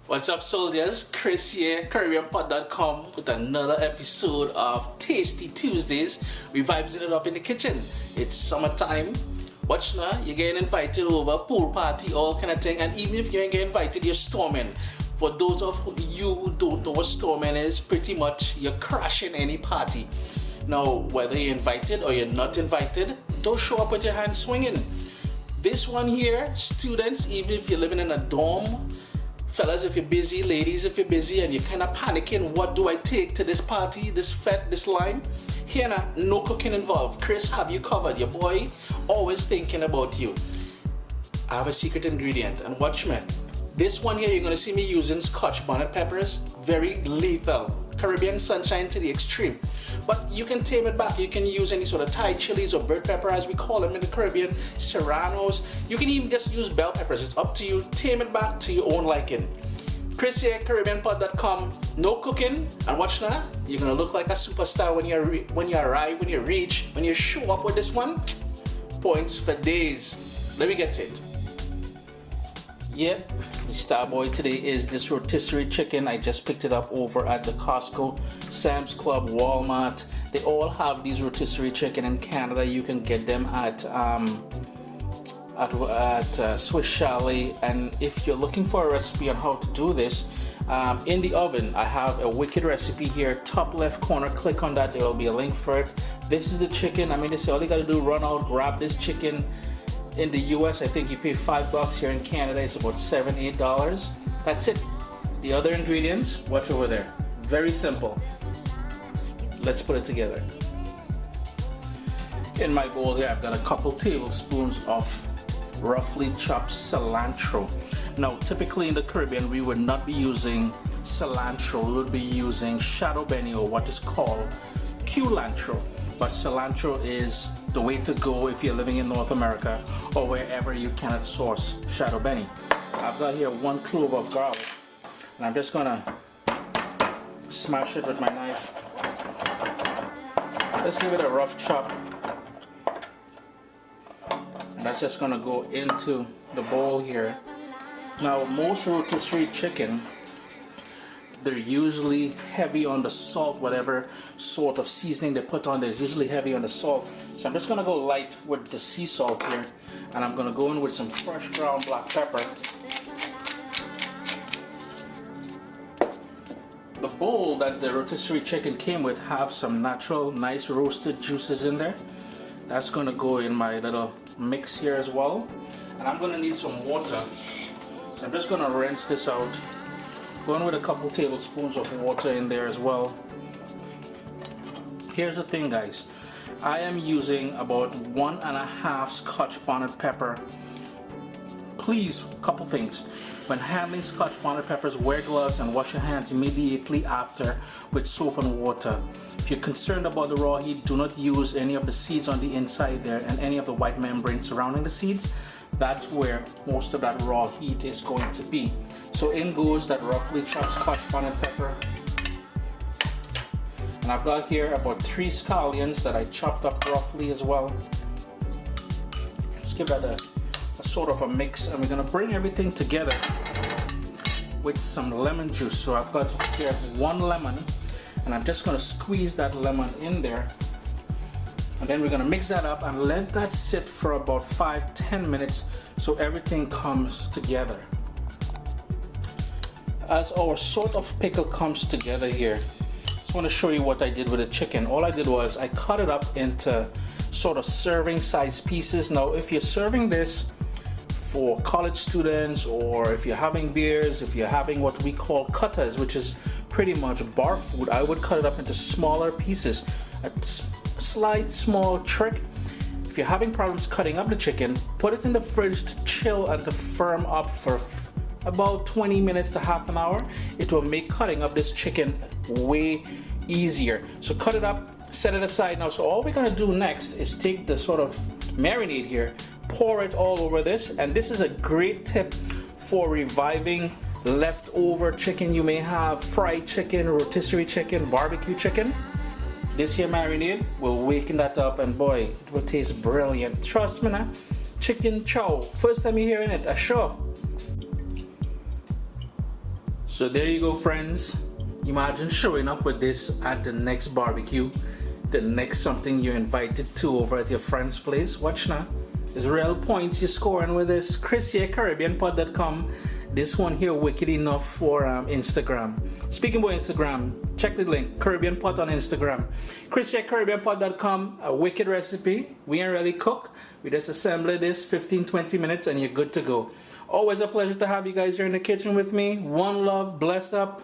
What's up, soldiers? Chris here, CaribbeanPod.com with another episode of Tasty Tuesdays. We vibes it up in the kitchen. It's summertime. Watch now, you're getting invited over, pool party, all kind of thing. And even if you ain't getting invited, you're storming. For those of you who don't know what storming is, pretty much you're crashing any party. Now, whether you're invited or you're not invited, don't show up with your hands swinging. This one here, students, even if you're living in a dorm, fellas, if you're busy, ladies, if you're busy and you're kind of panicking, what do I take to this party, this fete, this line? Here now, no cooking involved. Chris, have you covered? Your boy always thinking about you. I have a secret ingredient, and watch me. This one here, you're going to see me using scotch bonnet peppers. Very lethal. Caribbean sunshine to the extreme. But you can tame it back. You can use any sort of Thai chilies or bird pepper, as we call them in the Caribbean, serranos. You can even just use bell peppers. It's up to you. Tame it back to your own liking. Chris here, CaribbeanPod.com. No cooking. And watch now. You're going to look like a superstar when you arrive, when you reach, when you show up with this one. Points for days. Let me get to it. Yep, the star boy today is this rotisserie chicken. I just picked it up over at the Costco, Sam's Club, Walmart. They all have these rotisserie chicken in Canada. You can get them at Swiss Chalet. And if you're looking for a recipe on how to do this, in the oven, I have a wicked recipe here. Top left corner, click on that. There will be a link for it. This is the chicken. I mean, they say all you gotta do, run out, grab this chicken. In the US, I think you pay $5. Here in Canada, it's about $7, $8. That's it. The other ingredients, watch over there. Very simple. Let's put it together. In my bowl here, I've got a couple tablespoons of roughly chopped cilantro. Now, typically in the Caribbean, we would not be using cilantro. We would be using shadow benny, or what is called culantro. But cilantro is the way to go if you're living in North America or wherever you cannot source shadow benny. I've got here 1 clove of garlic, and I'm just gonna smash it with my knife. Let's give it a rough chop, and that's just gonna go into the bowl here. Now, most rotisserie chicken, they're usually heavy on the salt. Whatever sort of seasoning they put on there is usually heavy on the salt. So I'm just gonna go light with the sea salt here, and I'm gonna go in with some fresh ground black pepper. The bowl that the rotisserie chicken came with have some natural, nice roasted juices in there. That's gonna go in my little mix here as well. And I'm gonna need some water. So I'm just gonna rinse this out. Going with a couple tablespoons of water in there as well. Here's the thing, guys. I am using about 1.5 scotch bonnet pepper. Please, a couple things. When handling scotch bonnet peppers, wear gloves and wash your hands immediately after with soap and water. If you're concerned about the raw heat, do not use any of the seeds on the inside there and any of the white membrane surrounding the seeds. That's where most of that raw heat is going to be. So in goes that roughly chopped scotch bonnet pepper. And I've got here about 3 scallions that I chopped up roughly as well. Just give that a sort of a mix, and we're gonna bring everything together with some lemon juice. So I've got here 1 lemon, and I'm just gonna squeeze that lemon in there. And then we're gonna mix that up and let that sit for about 5-10 minutes so everything comes together. As our sort of pickle comes together here, I just want to show you what I did with the chicken. All I did was I cut it up into sort of serving size pieces. Now, if you're serving this for college students, or if you're having beers, if you're having what we call cutters, which is pretty much bar food, I would cut it up into smaller pieces. A slight small trick: if you're having problems cutting up the chicken, put it in the fridge to chill and to firm up for about 20 minutes to half an hour. It will make cutting up this chicken way easier. So cut it up, set it aside now. So all we're gonna do next is take the sort of marinade here, pour it all over this, and this is a great tip for reviving leftover chicken you may have, fried chicken, rotisserie chicken, barbecue chicken. This here marinade will waken that up, and boy, it will taste brilliant. Trust me now. Chicken chow. First time you're hearing it, sure. So there you go, friends. Imagine showing up with this at the next barbecue, the next something you're invited to over at your friend's place. Watch now. There's real points you're scoring with this. Chris here, CaribbeanPod.com. This one here wicked enough for Instagram. Speaking about Instagram, check the link, Caribbean Pot on Instagram. Chris here, CaribbeanPod.com. A wicked recipe. We ain't really cook. We just assemble this 15-20 minutes and you're good to go. Always a pleasure to have you guys here in the kitchen with me. One love, bless up.